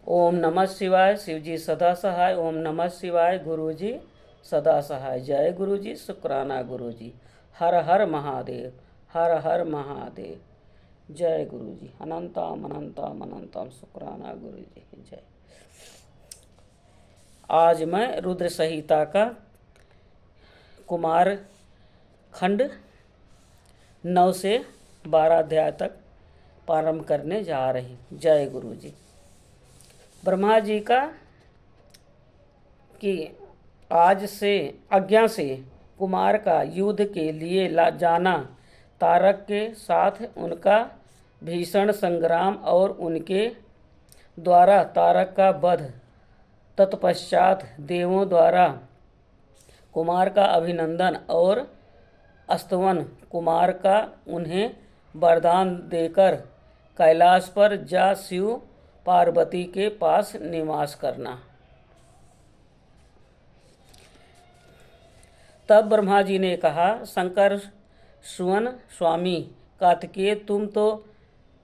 ओम नमः शिवाय। शिवजी सदा सहाय। ओम नमः शिवाय। गुरुजी सदा सहाय। जय गुरुजी। शुक्राना गुरुजी। हर हर महादेव। हर हर महादेव। जय गुरुजी। अनंतम अनंतम अनंतम शुक्राना गुरुजी। जय। आज मैं रुद्र संहिता का कुमार खंड 9 से 12 अध्याय तक प्रारंभ करने जा रही। जय गुरुजी। ब्रह्मा जी का कि आज से आज्ञा से कुमार का युद्ध के लिए जाना, तारक के साथ उनका भीषण संग्राम और उनके द्वारा तारक का वध, तत्पश्चात देवों द्वारा कुमार का अभिनंदन और स्तवन, कुमार का उन्हें वरदान देकर कैलाश पर जा शिव पार्वती के पास निवास करना। तब ब्रह्मा जी ने कहा, शंकर सुवन स्वामी कार्तिकेय, तुम तो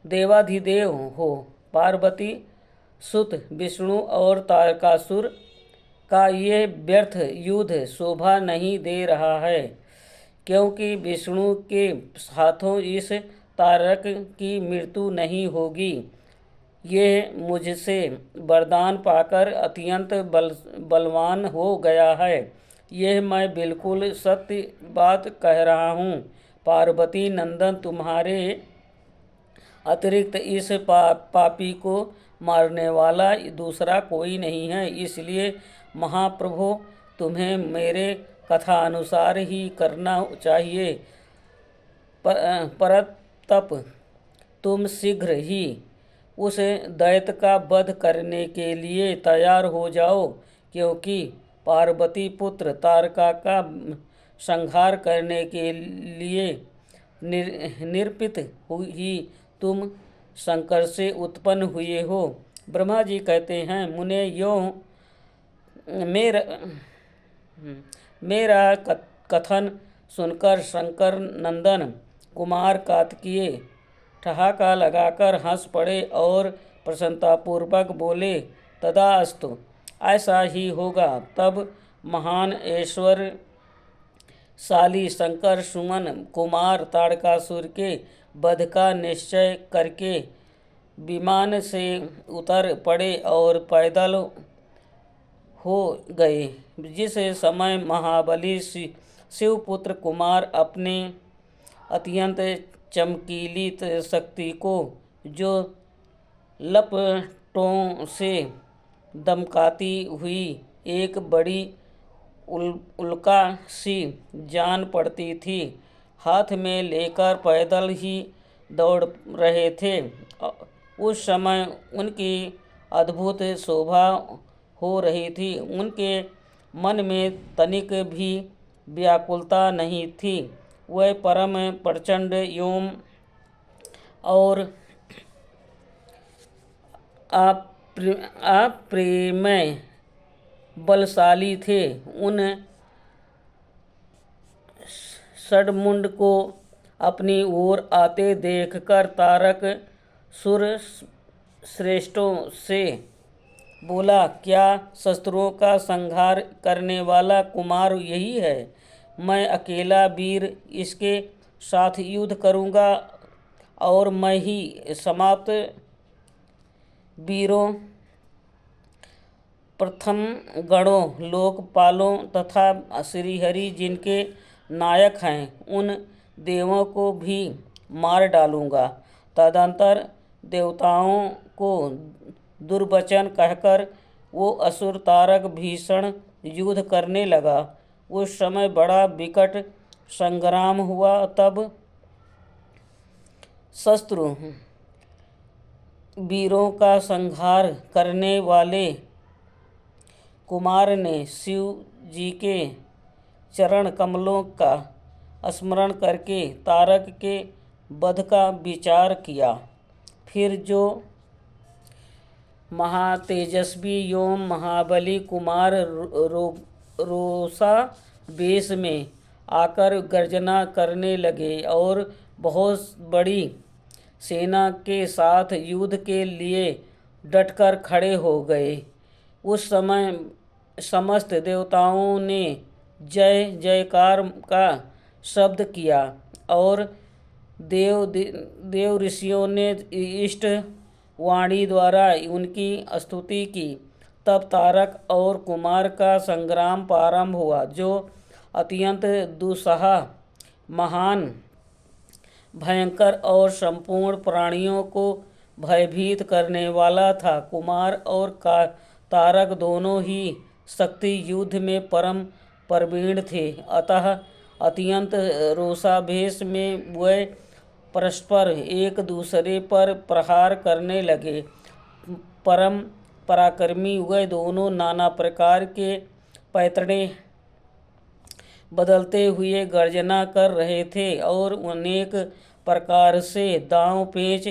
देवाधिदेव हो। पार्वती सुत विष्णु और तारकासुर का ये व्यर्थ युद्ध शोभा नहीं दे रहा है, क्योंकि विष्णु के हाथों इस तारक की मृत्यु नहीं होगी। यह मुझसे वरदान पाकर अत्यंत बलवान हो गया है। यह मैं बिल्कुल सत्य बात कह रहा हूँ। पार्वती नंदन, तुम्हारे अतिरिक्त इस पापी को मारने वाला दूसरा कोई नहीं है। इसलिए महाप्रभु, तुम्हें मेरे कथा अनुसार ही करना चाहिए। परतप तुम शीघ्र ही उस दैत्य का वध करने के लिए तैयार हो जाओ, क्योंकि पार्वती पुत्र तारका का संहार करने के लिए निर्पित ही तुम शंकर से उत्पन्न हुए हो। ब्रह्मा जी कहते हैं, मुने यों मेरा कथन सुनकर शंकर नंदन कुमार कार्तिकेय ठहाका लगाकर हंस पड़े और प्रसन्नतापूर्वक बोले, तदास्तु, ऐसा ही होगा। तब महान ऐश्वर्यशाली शंकर सुमन कुमार तारकासुर के वध का निश्चय करके विमान से उतर पड़े और पैदल हो गए। जिस समय महाबली शिवपुत्र कुमार अपने अत्यंत चमकीली शक्ति को जो लपटों से दमकाती हुई एक बड़ी उल्का सी जान पड़ती थी, हाथ में लेकर पैदल ही दौड़ रहे थे, उस समय उनकी अद्भुत शोभा हो रही थी। उनके मन में तनिक भी व्याकुलता नहीं थी। वह परम प्रचंड एवं और अप्रेमय बलशाली थे। उन षडमुंड को अपनी ओर आते देखकर तारक सुर श्रेष्ठों से बोला, क्या शस्त्रों का संहार करने वाला कुमार यही है? मैं अकेला वीर इसके साथ युद्ध करूंगा और मैं ही समाप्त वीरों, प्रथम गणों, लोकपालों तथा श्रीहरि जिनके नायक हैं, उन देवों को भी मार डालूंगा। तदंतर देवताओं को दुर्वचन कहकर वो असुर तारक भीषण युद्ध करने लगा। उस समय बड़ा विकट संग्राम हुआ। तब शत्रु वीरों का संहार करने वाले कुमार ने शिव जी के चरण कमलों का स्मरण करके तारक के वध का विचार किया। फिर जो महातेजस्वी एवं महाबली कुमार रोषा वेश में आकर गर्जना करने लगे और बहुत बड़ी सेना के साथ युद्ध के लिए डटकर खड़े हो गए। उस समय समस्त देवताओं ने जय जयकार का शब्द किया और देव ऋषियों ने इष्ट वाणी द्वारा उनकी स्तुति की। तब तारक और कुमार का संग्राम प्रारंभ हुआ, जो अत्यंत दुस्सह, महान, भयंकर और संपूर्ण प्राणियों को भयभीत करने वाला था। कुमार और तारक दोनों ही शक्ति युद्ध में परम प्रवीण थे, अतः अत्यंत रोषावेश में वे परस्पर एक दूसरे पर प्रहार करने लगे। परम पराक्रमी वे दोनों नाना प्रकार के पैतरे बदलते हुए गर्जना कर रहे थे और अनेक प्रकार से दांव पेच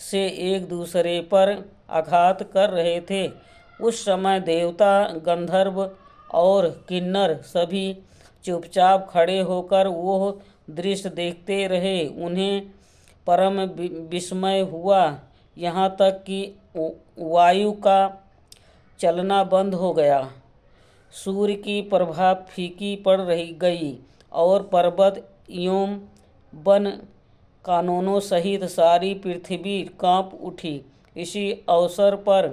से एक दूसरे पर आघात कर रहे थे। उस समय देवता, गंधर्व और किन्नर सभी चुपचाप खड़े होकर वो दृश्य देखते रहे। उन्हें परम विस्मय हुआ, यहाँ तक कि वायु का चलना बंद हो गया, सूर्य की प्रभा फीकी पड़ रही गई और पर्वत एवं वन कानूनों सहित सारी पृथ्वी कांप उठी। इसी अवसर पर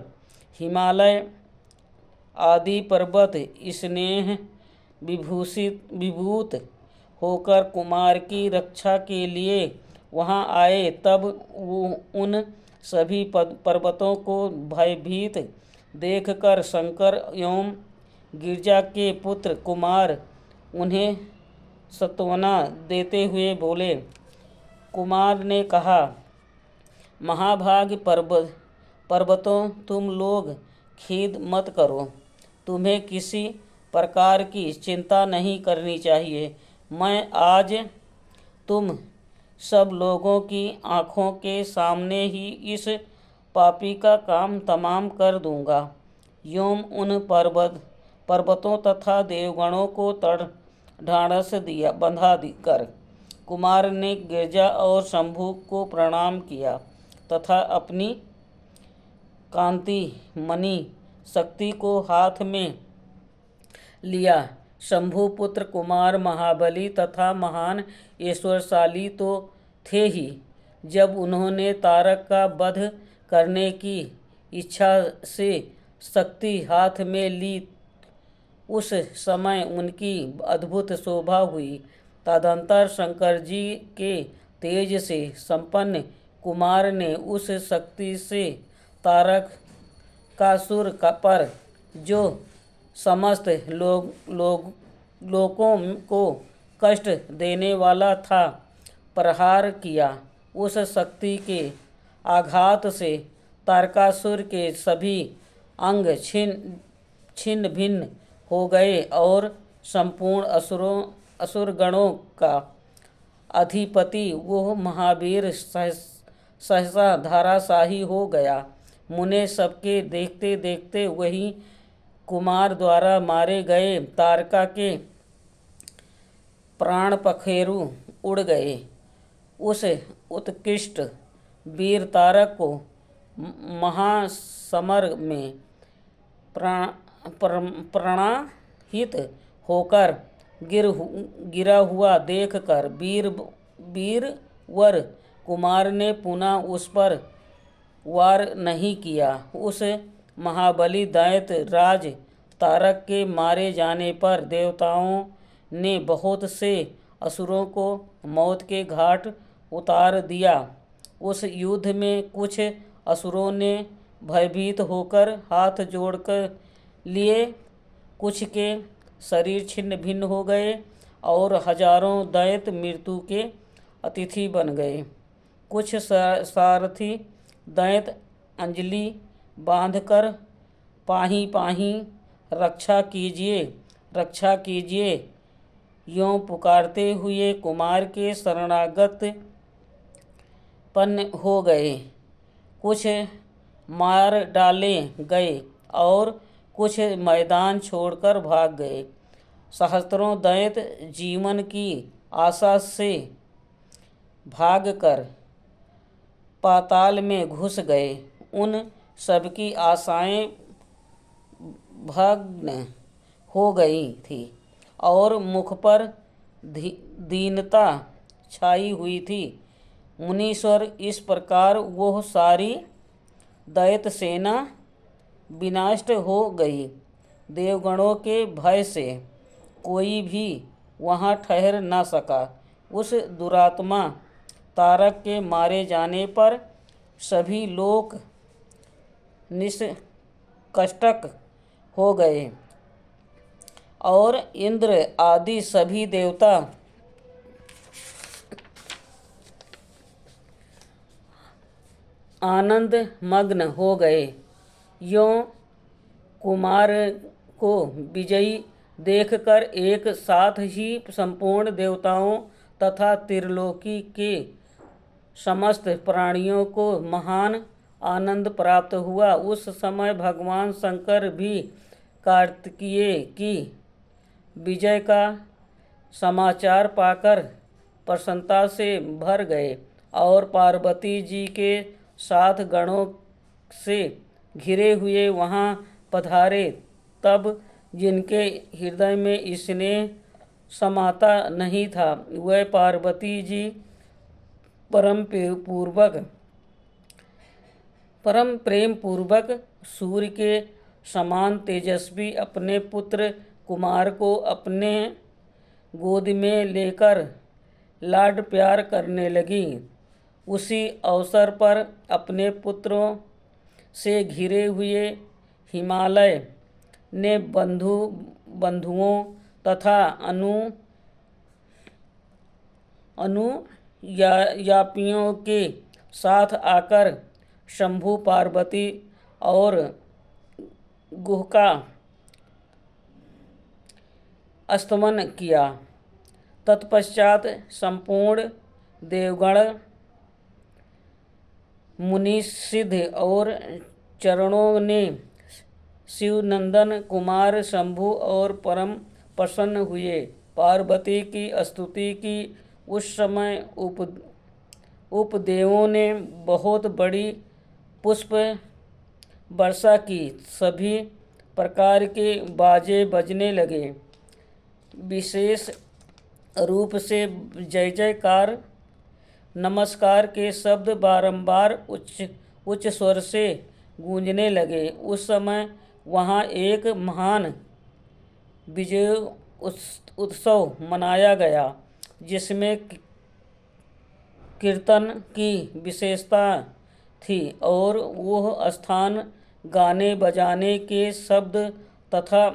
हिमालय आदि पर्वत स्नेह विभूत होकर कुमार की रक्षा के लिए वहां आए। तब उन सभी पर्वतों को भयभीत देखकर शंकर एवं गिरिजा के पुत्र कुमार उन्हें सांत्वना देते हुए बोले। कुमार ने कहा, महाभाग पर्वतों, तुम लोग खेद मत करो, तुम्हें किसी प्रकार की चिंता नहीं करनी चाहिए। मैं आज तुम सब लोगों की आँखों के सामने ही इस पापी का काम तमाम कर दूंगा। एवं उन पर्वतों तथा देवगणों को ढाढ़स दिया बंधा कर कुमार ने गिरजा और शंभु को प्रणाम किया तथा अपनी कांति मणि शक्ति को हाथ में लिया। शंभु पुत्र कुमार महाबली तथा महान ऐश्वर्यशाली तो थे ही, जब उन्होंने तारक का वध करने की इच्छा से शक्ति हाथ में ली, उस समय उनकी अद्भुत शोभा हुई। तदंतर शंकर जी के तेज से संपन्न कुमार ने उस शक्ति से तारक का सुर पर, जो समस्त लोगों को कष्ट देने वाला था, प्रहार किया। उस शक्ति के आघात से तारकासुर के सभी अंग छिन्न भिन्न हो गए और संपूर्ण असुरगणों का अधिपति वो महावीर सहसा धराशायी हो गया। मुने सबके देखते देखते वही कुमार द्वारा मारे गए तारका के प्राण पखेरु उड़ गए। उस उत्कृष्ट वीर तारक को महासमर में प्रणाहित होकर गिरा हुआ देखकर वीरवर कुमार ने पुनः उस पर वार नहीं किया। उस महाबली दैत्य राज तारक के मारे जाने पर देवताओं ने बहुत से असुरों को मौत के घाट उतार दिया। उस युद्ध में कुछ असुरों ने भयभीत होकर हाथ जोड़कर लिए, कुछ के शरीर छिन्न भिन्न हो गए और हजारों दैत्य मृत्यु के अतिथि बन गए। कुछ सारथी दैत्य अंजलि बांधकर पाही पाही रक्षा कीजिए यों पुकारते हुए कुमार के शरणागत पन्न हो गए। कुछ मार डाले गए और कुछ मैदान छोड़कर भाग गए। सहस्त्रों दैत्य जीवन की आशा से भागकर पाताल में घुस गए। उन सबकी आशाएं भग्न हो गई थी और मुख पर दीनता छाई हुई थी। मुनीश्वर, इस प्रकार वह सारी दैत्य सेना विनष्ट हो गई। देवगणों के भय से कोई भी वहाँ ठहर न सका। उस दुरात्मा तारक के मारे जाने पर सभी लोग निष्कंटक हो गए और इंद्र आदि सभी देवता आनंद मग्न हो गए। यों कुमार को विजयी देखकर एक साथ ही संपूर्ण देवताओं तथा त्रिलोकी के समस्त प्राणियों को महान आनंद प्राप्त हुआ। उस समय भगवान शंकर भी कार्तिकेय की विजय का समाचार पाकर प्रसन्नता से भर गए और पार्वती जी के साथ गणों से घिरे हुए वहाँ पधारे। तब जिनके हृदय में स्नेह समाता नहीं था, वह पार्वती जी परम प्रेम पूर्वक सूर्य के समान तेजस्वी अपने पुत्र कुमार को अपने गोद में लेकर लाड प्यार करने लगी। उसी अवसर पर अपने पुत्रों से घिरे हुए हिमालय ने बंधुओं तथा अनुयायियों के साथ आकर शंभु, पार्वती और गुह का स्तमन किया। तत्पश्चात संपूर्ण देवगण, मुनि, सिद्ध और चरणों ने शिवनंदन कुमार शंभु और परम प्रसन्न हुए। पार्वती की स्तुति की। उस समय उपदेवों ने बहुत बड़ी पुष्प वर्षा की। सभी प्रकार के बाजे बजने लगे। विशेष रूप से जय जयकार, नमस्कार के शब्द बारंबार उच्च स्वर से गूंजने लगे। उस समय वहाँ एक महान विजय उत्सव मनाया गया, जिसमें कीर्तन की विशेषता थी और वह स्थान गाने बजाने के शब्द तथा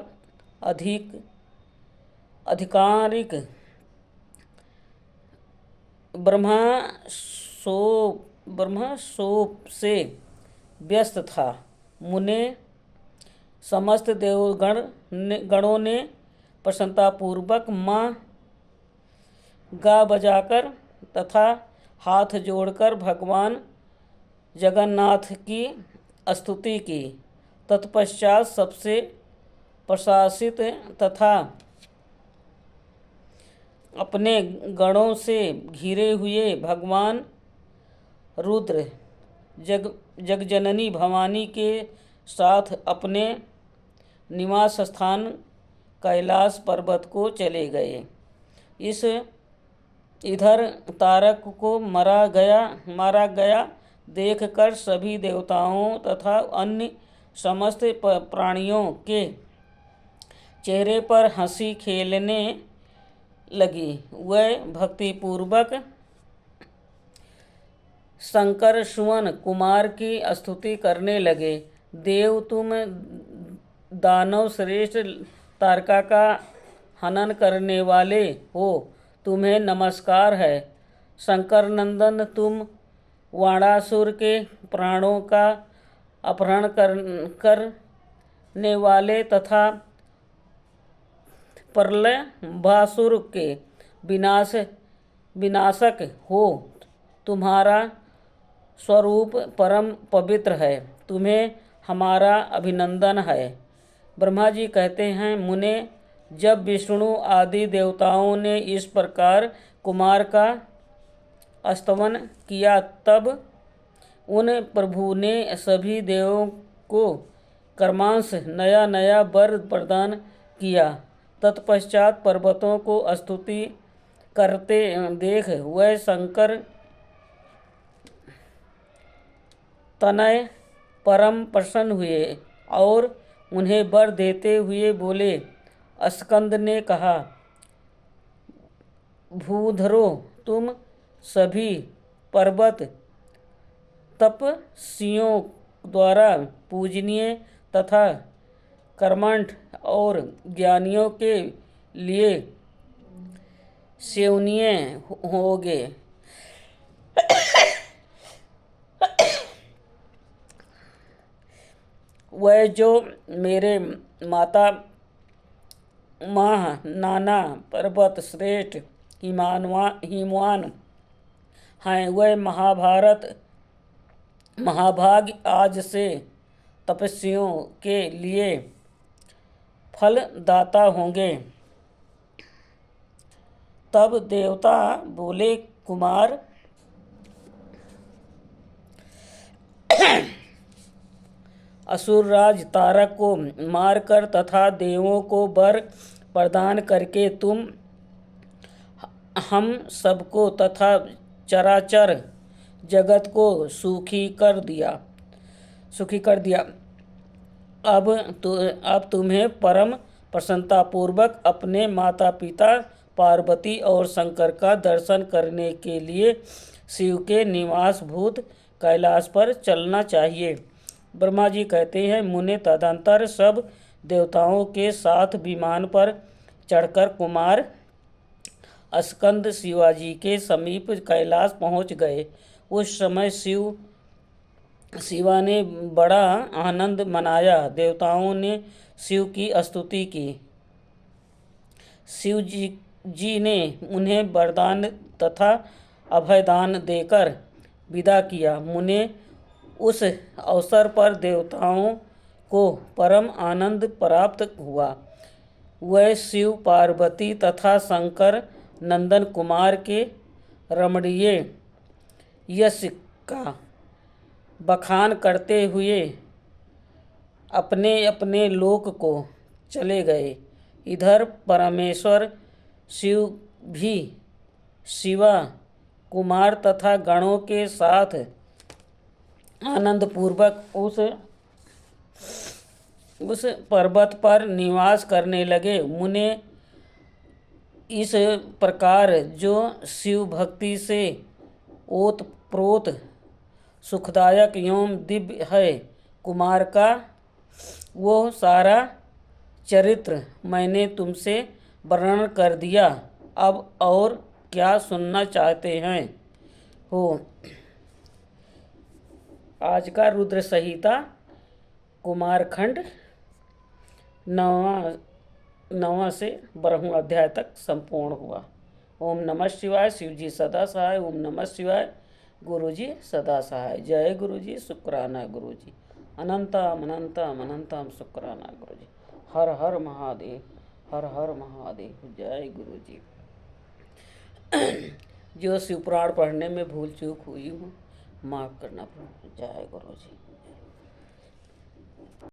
आधिकारिक ब्रह्मोत्सव से व्यस्त था। मुने समस्त गणों ने प्रसन्नतापूर्वक माँ गा बजाकर तथा हाथ जोड़कर भगवान जगन्नाथ की स्तुति की। तत्पश्चात सबसे प्रशासित तथा अपने गणों से घिरे हुए भगवान रुद्र जगजननी भवानी के साथ अपने निवास स्थान कैलाश पर्वत को चले गए। इधर तारक को मारा गया देखकर सभी देवताओं तथा अन्य समस्त प्राणियों के चेहरे पर हंसी खेलने लगी। वह भक्तिपूर्वक शंकर सुवन कुमार की स्तुति करने लगे। देव, तुम दानव श्रेष्ठ तारका का हनन करने वाले हो, तुम्हें नमस्कार है। शंकर नंदन, तुम वाणासुर के प्राणों का अपहरण करने वाले तथा प्रलंबासुर के विनाशक हो। तुम्हारा स्वरूप परम पवित्र है, तुम्हें हमारा अभिनंदन है। ब्रह्मा जी कहते हैं, मुने, जब विष्णु आदि देवताओं ने इस प्रकार कुमार का स्तवन किया, तब उन प्रभु ने सभी देवों को कर्मांश नया नया वर प्रदान किया। तत्पश्चात पर्वतों को स्तुति करते देख वह शंकर तनय परम प्रसन्न हुए और उन्हें वर देते हुए बोले। स्कंद ने कहा, भूधरो, तुम सभी पर्वत तपस्वियों द्वारा पूजनीय तथा कर्मठ और ज्ञानियों के लिए सेवनीय होगे। वह जो मेरे माता माह नाना पर्वत श्रेष्ठ हिमवान हैं, वह महाभाग आज से तपस्वियों के लिए फलदाता होंगे। तब देवता बोले, कुमार, असुरराज तारक को मारकर तथा देवों को वर प्रदान करके तुम हम सबको तथा चराचर जगत को सुखी कर दिया। अब तुम्हें परम प्रसन्नतापूर्वक अपने माता पिता पार्वती और शंकर का दर्शन करने के लिए शिव के निवास भूत कैलाश पर चलना चाहिए। ब्रह्मा जी कहते हैं, मुने तदंतर सब देवताओं के साथ विमान पर चढ़कर कुमार स्कंद शिवाजी के समीप कैलाश पहुंच गए। उस समय शिवा ने बड़ा आनंद मनाया। देवताओं ने शिव की स्तुति की। शिव जी ने उन्हें वरदान तथा अभयदान देकर विदा किया। मुने उस अवसर पर देवताओं को परम आनंद प्राप्त हुआ। वह शिव पार्वती तथा शंकर नंदन कुमार के रमणीय यश का बखान करते हुए अपने अपने लोक को चले गए। इधर परमेश्वर शिव भी शिवा कुमार तथा गणों के साथ आनंदपूर्वक उस पर्वत पर निवास करने लगे। मुने इस प्रकार जो शिव भक्ति से ओतप्रोत सुखदायक एवं दिव्य है, कुमार का वो सारा चरित्र मैंने तुमसे वर्णन कर दिया। अब और क्या सुनना चाहते हैं हो। आज का रुद्र संहिता कुमारखंड 9वां से 12वां अध्याय तक संपूर्ण हुआ। ओम नमः शिवाय। शिव जी सदा सहाय। ओम नमः शिवाय। गुरु जी सदा सहाय। जय गुरु जी। शुक्राना गुरु जी। अनंतम अनंतम अनंतम शुक्राना गुरु जी। हर हर महादेव। हर हर महादेव। जय गुरु जी। जो शिवपुराण पढ़ने में भूल चूक हुई हूँ माफ़ करना प्रभु। जय गुरु जी।